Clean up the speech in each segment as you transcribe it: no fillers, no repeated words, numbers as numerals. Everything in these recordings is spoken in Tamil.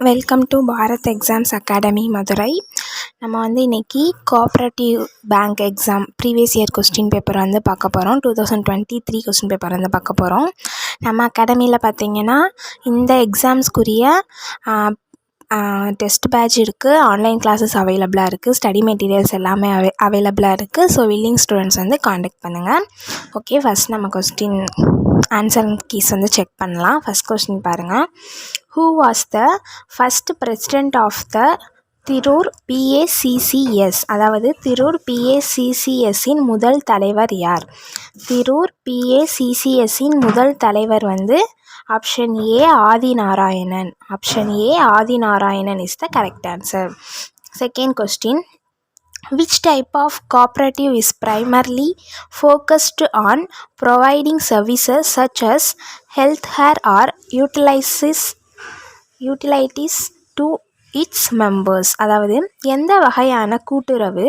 Welcome to Bharat exams academy Madurai. நம்ம இன்றைக்கி cooperative bank exam previous year question paper பார்க்க போகிறோம். 2023 கொஸ்டின் பேப்பர் பார்க்க போகிறோம். நம்ம அகாடமியில் பார்த்திங்கன்னா இந்த எக்ஸாம்ஸ்க்குரிய டெஸ்ட் பேட்ச் இருக்குது, ஆன்லைன் கிளாஸஸ் அவைலபிளாக இருக்குது, ஸ்டடி மெட்டீரியல்ஸ் எல்லாமே அவைலபிளாக இருக்குது. ஸோ வில்லிங் ஸ்டூடெண்ட்ஸ் காண்டாக்ட் பண்ணுங்கள். ஓகே, ஃபஸ்ட் நம்ம கொஸ்டின் ஆன்சர் கீஸ் செக் பண்ணலாம். ஃபஸ்ட் கொஸ்டின் பாருங்கள். Who was the first president of the Tirur PACCS? அதாவது திரூர் PACCSஇன் முதல் தலைவர் யார்? திரூர் PACCSஇன் முதல் தலைவர் option A Adinarayanan. Option A Adinarayanan is the correct answer. Second question. Which type of cooperative is primarily focused on providing services such as healthcare or utilities to its members? அதாவது எந்த வகையான கூட்டுறவு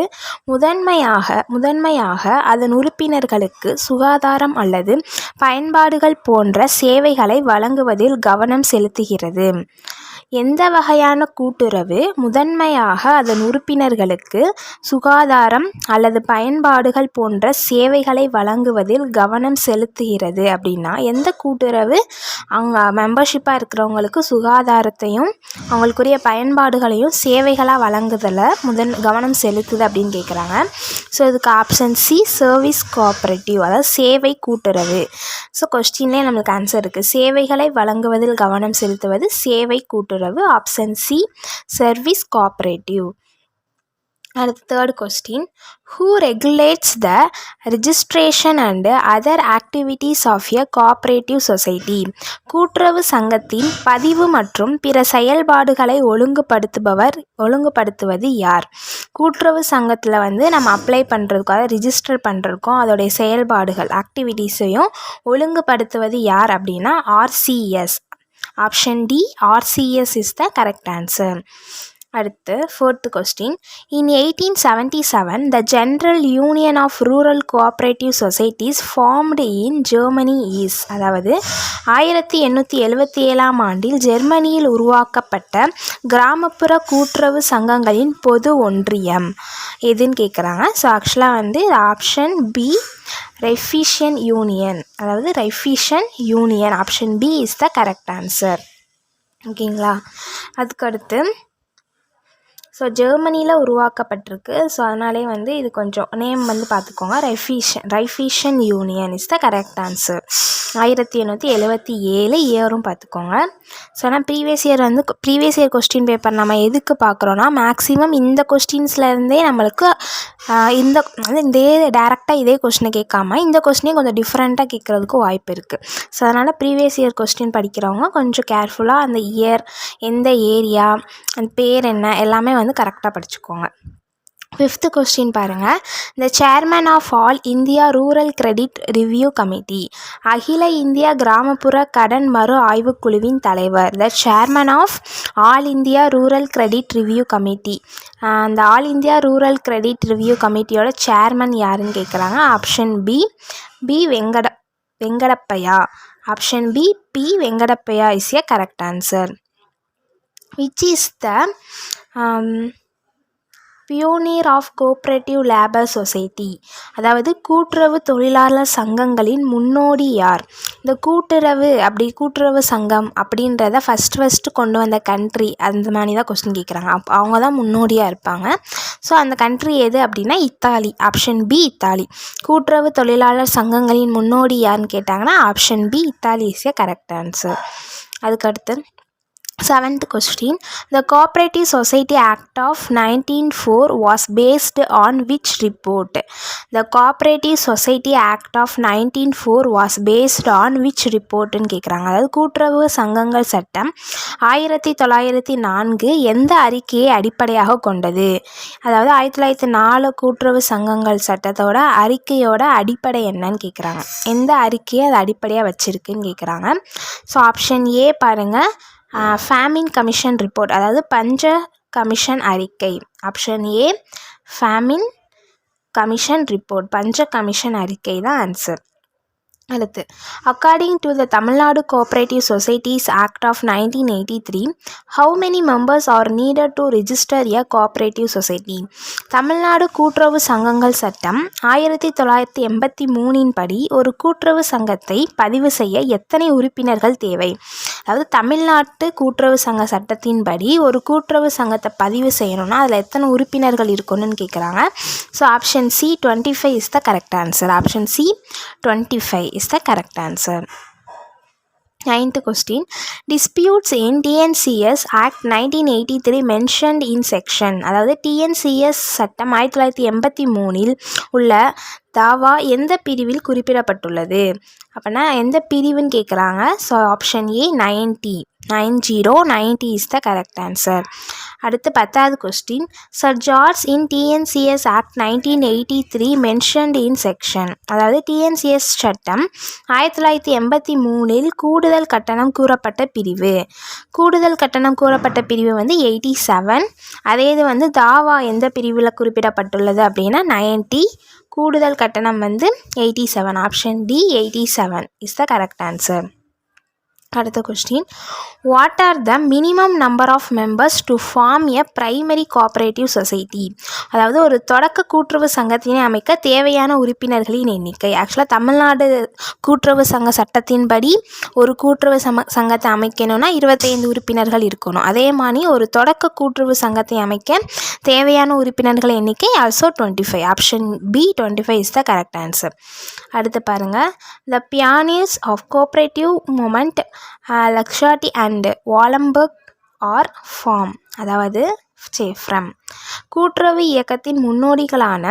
முதன்மையாக அதன் உறுப்பினர்களுக்கு சுகாதாரம் அல்லது பயன்பாடுகள் போன்ற சேவைகளை வழங்குவதில் கவனம் செலுத்துகிறது? எந்த வகையான கூட்டுறவு முதன்மையாக அதன் உறுப்பினர்களுக்கு சுகாதாரம் அல்லது பயன்பாடுகள் போன்ற சேவைகளை வழங்குவதில் கவனம் செலுத்துகிறது அப்படின்னா எந்த கூட்டுறவு அவங்க மெம்பர்ஷிப்பாக இருக்கிறவங்களுக்கு சுகாதாரத்தையும் அவங்களுக்குரிய பயன்பாடுகளையும் சேவைகளாக வழங்குதலில் கவனம் செலுத்துது அப்படின்னு கேட்குறாங்க. ஸோ இதுக்கு ஆப்ஷன் சி சர்வீஸ் கோஆப்ரேட்டிவ், அதாவது சேவை கூட்டுறவு. ஸோ கொஸ்டின்லேயே நம்மளுக்கு ஆன்சர் இருக்குது. சேவைகளை வழங்குவதில் கவனம் செலுத்துவது சேவை கூட்டுறவு. Option C service cooperative. அடுத்த third question. Who regulates the registration and other activities of a cooperative society? கூட்டுறவு சங்கத்தின் பதிவு மற்றும் பிற செயல்பாடுகளை ஒழுங்குபடுத்துவது யார்? கூட்டுறவு சங்கத்தில் நம்ம அப்ளை பண்ணுறதுக்கும் அதை ரிஜிஸ்டர் பண்ணுறதுக்கும் அதோடைய செயல்பாடுகள் ஆக்டிவிட்டீஸையும் ஒழுங்குபடுத்துவது யார் அப்படின்னா RCS. Option D RCS is the correct answer. அடுத்து fourth question. In 1877 the General Union of Rural Cooperative Societies formed in Germany is. அதாவது 1877 ஆண்டில் ஜெர்மனியில் உருவாக்கப்பட்ட கிராமப்புற கூட்டுறவு சங்கங்களின் பொது ஒன்றியம் எதுன்னு கேட்குறாங்க. ஸோ ஆக்சுவலாக ஆப்ஷன் பி ரெஃபிஷன் யூனியன், அதாவது Raiffeisen union. Option B is the correct answer. ஓகேங்களா? அதுக்கடுத்து ஸோ ஜெர்மனியில் உருவாக்கப்பட்டிருக்கு. ஸோ அதனாலே இது கொஞ்சம் நேம் பார்த்துக்கோங்க. Raiffeisen union is the correct answer. 1877 இயரும் பார்த்துக்கோங்க. ஸோ ஆனால் ப்ரீவியஸ் இயர் கொஸ்டின் பேப்பர் நம்ம எதுக்கு பார்க்குறோன்னா மேக்ஸிமம் இந்த கொஸ்டின்ஸ்லேருந்தே நம்மளுக்கு இந்த டேரெக்டாக இதே கொஸ்டினை கேட்காம இந்த கொஸ்டினே கொஞ்சம் டிஃப்ரெண்ட்டாக கேட்குறதுக்கு வாய்ப்பு இருக்குது. ஸோ அதனால் ப்ரீவியஸ் இயர் கொஸ்டின் படிக்கிறவங்க கொஞ்சம் கேர்ஃபுல்லாக அந்த இயர், எந்த ஏரியா, அந்த பேர் என்ன எல்லாமே கரெக்டாக படிச்சுக்கோங்க. ஃபிஃப்த்து கொஸ்டின் பாருங்கள். The chairman of all India rural credit review committee. அகில இந்தியா கிராமப்புற கடன் மறு ஆய்வுக்குழுவின் தலைவர். The chairman of all India rural credit review committee. அந்த all India rural credit review கமிட்டியோட சேர்மன் யாருன்னு கேட்குறாங்க. Option B Venkatappaiah. Option B Venkatappaiah is a correct answer. Which is the pioneer of cooperative labor society? அதாவது கூட்டுறவு தொழிலாளர் சங்கங்களின் முன்னோடி யார்? இந்த கூட்டுறவு சங்கம் அப்படின்றத ஃபஸ்ட்டு கொண்டு வந்த கண்ட்ரி, அந்த மாதிரி தான் கொஸ்டின் கேட்குறாங்க. அவங்க தான் முன்னோடியாக இருப்பாங்க. ஸோ அந்த கண்ட்ரி எது அப்படின்னா இத்தாலி. Option B Italy. கூட்டுறவு தொழிலாளர் சங்கங்களின் முன்னோடி யாருன்னு கேட்டாங்கன்னா option B Italy is a correct answer. அதுக்கடுத்து seventh question. The Cooperative Society Act of 1904 was based on which report? The Cooperative Society Act of 1904 was based on which report-ன்னு கேட்குறாங்க. அதாவது கூட்டுறவு சங்கங்கள் சட்டம் 1904 எந்த அறிக்கையை அடிப்படையாக கொண்டது? அதாவது 1904 கூட்டுறவு சங்கங்கள் சட்டத்தோட அறிக்கையோட அடிப்படை என்னன்னு கேட்குறாங்க. எந்த அறிக்கையை அது அடிப்படையாக வச்சுருக்குன்னு கேட்குறாங்க. ஸோ ஆப்ஷன் ஏ பாருங்கள், ஃபேமின் கமிஷன் ரிப்போர்ட், அதாவது பஞ்ச கமிஷன் அறிக்கை. Option A famine commission report, பஞ்ச கமிஷன் அறிக்கை தான் ஆன்சர். அடுத்து, according to the Tamil Nadu cooperative societies act of 1983, how many members are needed to register a cooperative society? Tamil Nadu கூட்டுறவு சங்கங்கள் சட்டம் 1983 படி ஒரு கூட்டுறவு சங்கத்தை பதிவு செய்ய எத்தனை உறுப்பினர்கள் தேவை? அதாவது தமிழ்நாட்டு கூட்டுறவு சங்க சட்டத்தின்படி ஒரு கூட்டுறவு சங்கத்தை பதிவு செய்யணும்னா அதில் எத்தனை உறுப்பினர்கள் இருக்கணும்னு கேட்குறாங்க. So option C 25 is the correct answer. Option C 25 is the correct answer. 9th question. Disputes in TNCS Act 1983 mentioned in section. அதாவது TNCS சட்டம் 1983 உள்ள தாவா எந்த பிரிவில் குறிப்பிடப்பட்டுள்ளது? அப்படின்னா எந்த பிரிவுன்னு கேட்குறாங்க. So option A 90 is the correct answer. அடுத்து 10th question. Surcharge in TNCS act 1983 mentioned in section. அதாவது டிஎன்சிஎஸ் சட்டம் 1983 கூடுதல் கட்டணம் கூறப்பட்ட பிரிவு. கூடுதல் கட்டணம் கூறப்பட்ட பிரிவு வந்து 87. அதே இது வந்து தாவா எந்த பிரிவில் குறிப்பிடப்பட்டுள்ளது அப்படின்னா 90. கூடுதல் கட்டணம் வந்து 87. Option D 87 is the correct answer. அடுத்த question. What are the minimum number of members to form a primary cooperative society? அதாவது ஒரு தொடக்க கூட்டுறவு சங்கத்தினை அமைக்க தேவையான உறுப்பினர்களின் எண்ணிக்கை. ஆக்சுவலாக தமிழ்நாடு கூட்டுறவு சங்க சட்டத்தின்படி ஒரு கூட்டுறவு சங்கத்தை அமைக்கணும்னா 25 உறுப்பினர்கள் இருக்கணும். அதே மாதிரி ஒரு தொடக்க கூட்டுறவு சங்கத்தை அமைக்க தேவையான உறுப்பினர்கள் எண்ணிக்கை also 25. Option B 25 is the correct answer. அடுத்து பாருங்கள். The pioneers of cooperative movement Luzzatti and Wollemborg are from. அதாவது ஃப்ரம். கூட்டுறவு இயக்கத்தின் முன்னோடிகளான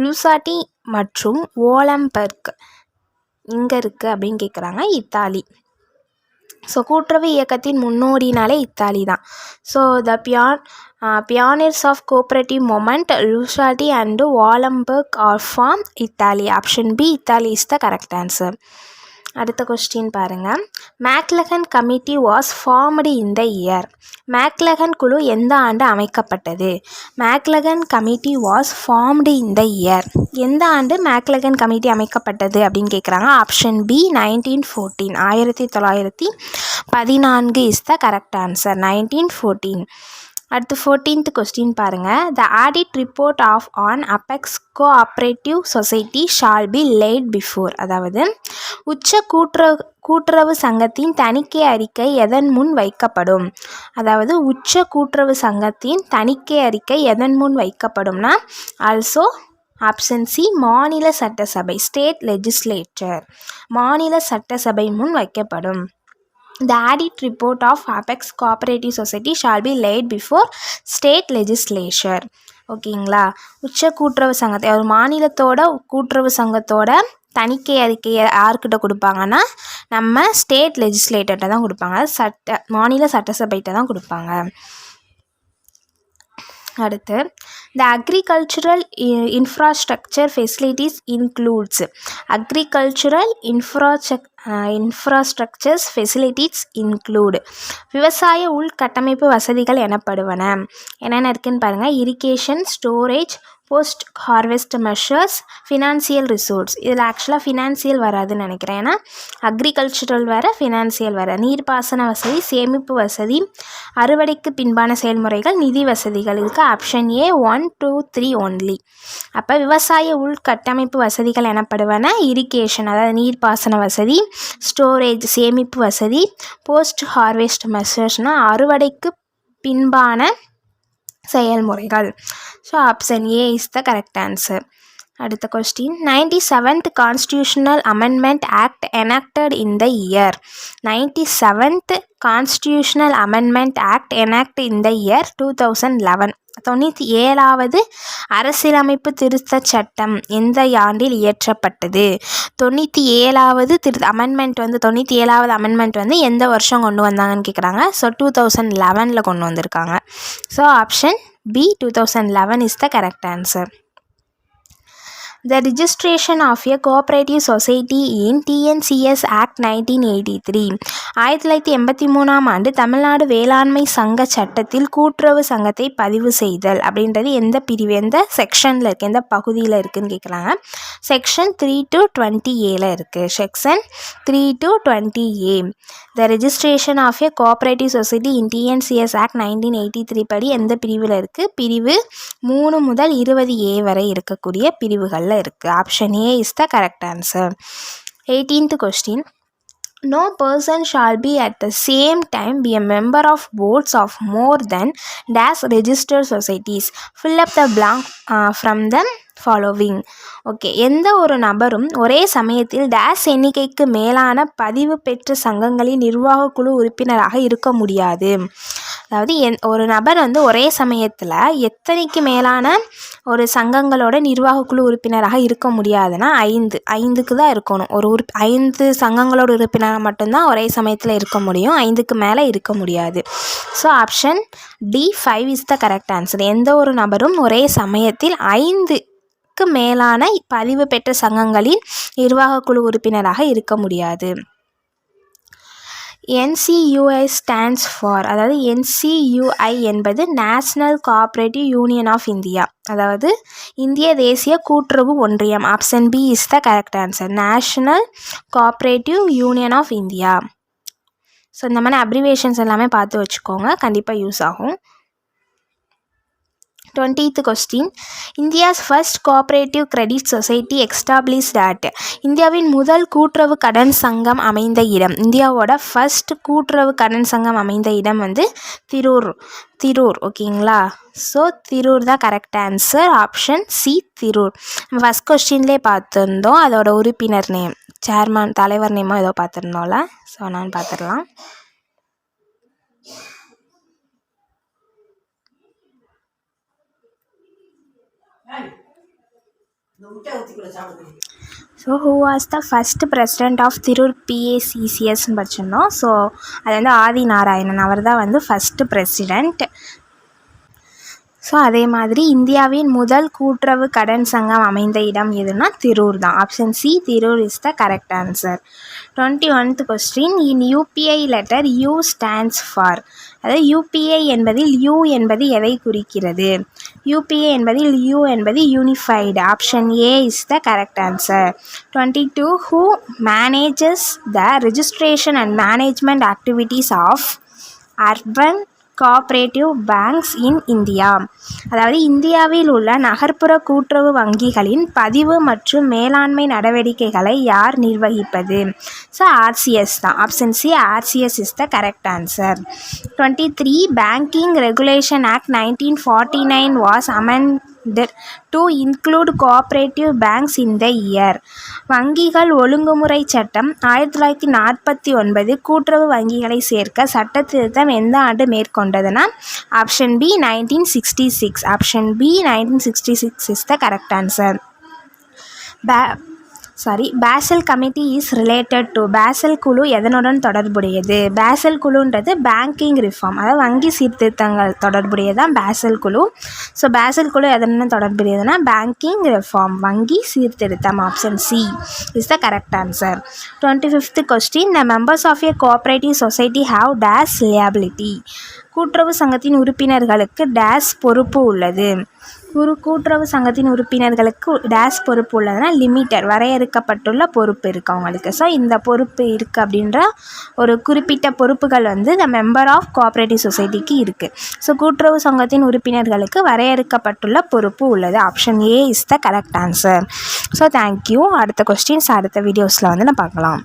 லுசாட்டி மற்றும் வாலம்பர்க் இங்கே இருக்குது அப்படின்னு கேட்குறாங்க. இத்தாலி. ஸோ கூட்டுறவு இயக்கத்தின் முன்னோடினாலே இத்தாலி தான். So the pioneers of cooperative movement Luzzatti and Wollemborg are from Italy. Option B Italy is the correct answer. அடுத்த கொஸ்டின் பாருங்கள். Maclagan committee was formed in the year. Maclagan குழு எந்த ஆண்டு அமைக்கப்பட்டது? Maclagan committee was formed in the year. எந்த ஆண்டு மேக்லகன் கமிட்டி அமைக்கப்பட்டது அப்படின்னு கேட்குறாங்க. Option B 1914. 1914 is the correct answer. 1914. அடுத்து 14th கொஸ்டின் பாருங்கள். The audit report of an apex cooperative society shall be laid before. அதாவது உச்ச கூட்டுறவு சங்கத்தின் தணிக்கை அறிக்கை எதன் முன் வைக்கப்படும்? அதாவது உச்ச கூட்டுறவு சங்கத்தின் தணிக்கை அறிக்கை எதன் முன் வைக்கப்படும்னா ஆல்சோ ஆப்ஷன் சி மாநில சட்டசபை ஸ்டேட் லெஜிஸ்லேச்சர். மாநில சட்டசபை முன் வைக்கப்படும். The audit report of Apex Cooperative Society shall be laid before state legislature. ஓகேங்களா. உச்ச கூட்டுறவு சங்கத்தை ஒரு மாநிலத்தோட கூட்டுறவு சங்கத்தோட தணிக்கை அறிக்கையை யார்கிட்ட கொடுப்பாங்கன்னா நம்ம ஸ்டேட் லெஜிஸ்லேட்டர்கிட்ட தான் கொடுப்பாங்க. மாநில சட்டசபைகிட்ட தான் கொடுப்பாங்க. அடுத்து the agricultural infrastructure facilities includes. Agricultural infrastructures facilities include. விவசாய உள்கட்டமைப்பு வசதிகள் எனப்படுவன. என்னென்ன இருக்குதுன்னு பாருங்கள். Irrigation, storage, post harvest measures, financial resource. இதில் ஆக்சுவலாக ஃபினான்சியல் வராதுன்னு நினைக்கிறேன். ஏன்னா அக்ரிகல்ச்சுரல் வேறு, ஃபினான்சியல் வேறு. நீர்ப்பாசன வசதி, சேமிப்பு வசதி, அறுவடைக்கு பின்பான செயல்முறைகள், நிதி வசதிகள். இதுக்கு ஆப்ஷன் ஏ 1, 2, 3 ஒன்லி. அப்போ விவசாய உள்கட்டமைப்பு வசதிகள் எனப்படுவன இரிகேஷன் அதாவது நீர்ப்பாசன வசதி, ஸ்டோரேஜ் சேமிப்பு வசதி, போஸ்ட் ஹார்வெஸ்ட் மெஷர்ஸ்னால் அறுவடைக்கு பின்பான செயல்முறைகள். So option A is the correct answer. அடுத்த question. 97th constitutional amendment act enacted in the year. 97th constitutional amendment act enacted in the year 2011. 97வது அரசியலமைப்பு திருத்தச் சட்டம் எந்த ஆண்டில் இயற்றப்பட்டது? 97வது அமெண்ட்மெண்ட் வந்து 97வது அமெண்ட்மெண்ட் வந்து எந்த வருஷம் கொண்டு வந்தாங்கன்னு கேட்குறாங்க. ஸோ 2011 கொண்டு வந்திருக்காங்க. So option B 2011 is the correct answer. The registration of a cooperative society in TNCS Act 1983. 1983 ஆண்டு தமிழ்நாடு வேளாண்மை சங்க சட்டத்தில் கூட்டுறவு சங்கத்தை பதிவு செய்தல் அப்படின்றது எந்த பிரிவு, எந்த செக்ஷனில் இருக்குது, எந்த பகுதியில் இருக்குதுன்னு கேட்குறாங்க. செக்ஷன் 3 to 20A இருக்குது. Section 3 to 20A. The registration of a cooperative society in TNCS Act 1983 படி எந்த பிரிவில் இருக்குது? பிரிவு 3 முதல் 20A வரை இருக்கக்கூடிய பிரிவுகளில் இருக்குது. Option A is the correct answer. 18th question. No person shall be at the same time be a member of boards of more than dash registered societies. Fill up the blank from the following. Okay, எந்த ஒரு நபரும் ஒரே சமயத்தில் டேஷ் எண்ணிக்கைக்கு மேலான பதிவு பெற்ற சங்கங்களின் நிர்வாக குழு உறுப்பினராக இருக்க முடியாது. அதாவது ஒரு நபர் வந்து ஒரே சமயத்தில் எத்தனைக்கு மேலான ஒரு சங்கங்களோட நிர்வாக குழு உறுப்பினராக இருக்க முடியாதுன்னா 5க்கு தான் இருக்கணும். 5 சங்கங்களோட உறுப்பினராக மட்டும்தான் ஒரே சமயத்தில் இருக்க முடியும். 5க்கு மேலே இருக்க முடியாது. So option D5 is the correct answer. எந்த ஒரு நபரும் ஒரே சமயத்தில் 5க்கு மேலான பதிவு பெற்ற சங்கங்களின் நிர்வாக குழு உறுப்பினராக இருக்க முடியாது. NCUI stands for, அதாவது NCUI என்பது national cooperative union of India, அதாவது இந்திய தேசிய கூட்டுறவு ஒன்றியம். Option B is the correct answer. National cooperative union of India. So இந்த மாதிரி அப்ரிவேஷன்ஸ் எல்லாமே பார்த்து வச்சுக்கோங்க, கண்டிப்பாக யூஸ் ஆகும். 20th question. India's first cooperative credit society established at. இந்தியாவின் முதல் கூட்டுறவு கடன் சங்கம் அமைந்த இடம். இந்தியாவோட ஃபர்ஸ்ட் கூட்டுறவு கடன் சங்கம் அமைந்த இடம் வந்து திரூர். ஓகேங்களா? ஸோ திரூர் தான் correct answer. Option C Tirur. நம்ம ஃபஸ்ட் கொஸ்டின்லேயே பார்த்துருந்தோம் அதோட உறுப்பினர் நேம், சேர்மன், தலைவர் நேமோ ஏதோ பார்த்துருந்தோம்ல. ஸோ நான் பார்த்துடலாம். So who was the first president of Tirur PACCSன்னு படிச்சிருந்தோம். ஸோ அது வந்து ஆதி நாராயணன், அவர் தான் வந்து ஃபஸ்ட்டு பிரசிடெண்ட். ஸோ அதே மாதிரி இந்தியாவின் முதல் கூட்டுறவு கடன் சங்கம் அமைந்த இடம் எதுனா திரூர் தான். Option C Tirur is the correct answer. 21th question. In UPI letter U stands for, அதாவது UPI என்பதில் U என்பது எதை குறிக்கிறது? UPI என்பதில் U என்பது unified. Option A is the correct answer. 22. Who manages the registration and management activities of urban cooperative banks in India? அதாவது இந்தியாவில் உள்ள நகர்ப்புற கூட்டுறவு வங்கிகளின் பதிவு மற்றும் மேலாண்மை நடவடிக்கைகளை யார் நிர்வகிப்பது? ஸோ RCS தான். Option C RCS is the correct answer. 23. Banking Regulation Act 1949 was amended to include cooperative banks in the year. வங்கிகள் ஒழுங்குமுறை சட்டம் 1949 கூட்டுறவு வங்கிகளை சேர்க்க சட்ட திருத்தம் எந்த ஆண்டு மேற்கொண்டதுன்னா option B 1966. Option B 1966 is the correct answer. Basel committee is related to. Basel குழு எதனுடன் தொடர்புடையது? பேசல் குழுன்றது பேங்கிங் ரிஃபார்ம், அதாவது வங்கி சீர்திருத்தங்கள் தொடர்புடையதான் பேசல் குழு. ஸோ பேசல் குழு எதனுடன் தொடர்புடையதுன்னா பேங்கிங் ரிஃபார்ம், வங்கி சீர்திருத்தம். Option C is the correct answer. 25th question. The members of a cooperative society have dash liability. கூட்டுறவு சங்கத்தின் உறுப்பினர்களுக்கு டேஷ் பொறுப்பு உள்ளது. கூட்டுறவு சங்கத்தின் உறுப்பினர்களுக்கு டேஷ் பொறுப்பு உள்ளதுன்னா லிமிட்டர், வரையறுக்கப்பட்டுள்ள பொறுப்பு இருக்குது அவங்களுக்கு. ஸோ இந்த பொறுப்பு இருக்குது அப்படின்ற ஒரு குறிப்பிட்ட பொறுப்புகள் வந்து த மெம்பர் ஆஃப் கோஆப்ரேட்டிவ் சொசைட்டிக்கு இருக்குது. ஸோ கூட்டுறவு சங்கத்தின் உறுப்பினர்களுக்கு வரையறுக்கப்பட்டுள்ள பொறுப்பு உள்ளது. Option A is the correct answer. So thank you. அடுத்த கொஸ்டின்ஸ் அடுத்த வீடியோஸில் வந்து நான் பார்க்கலாம்.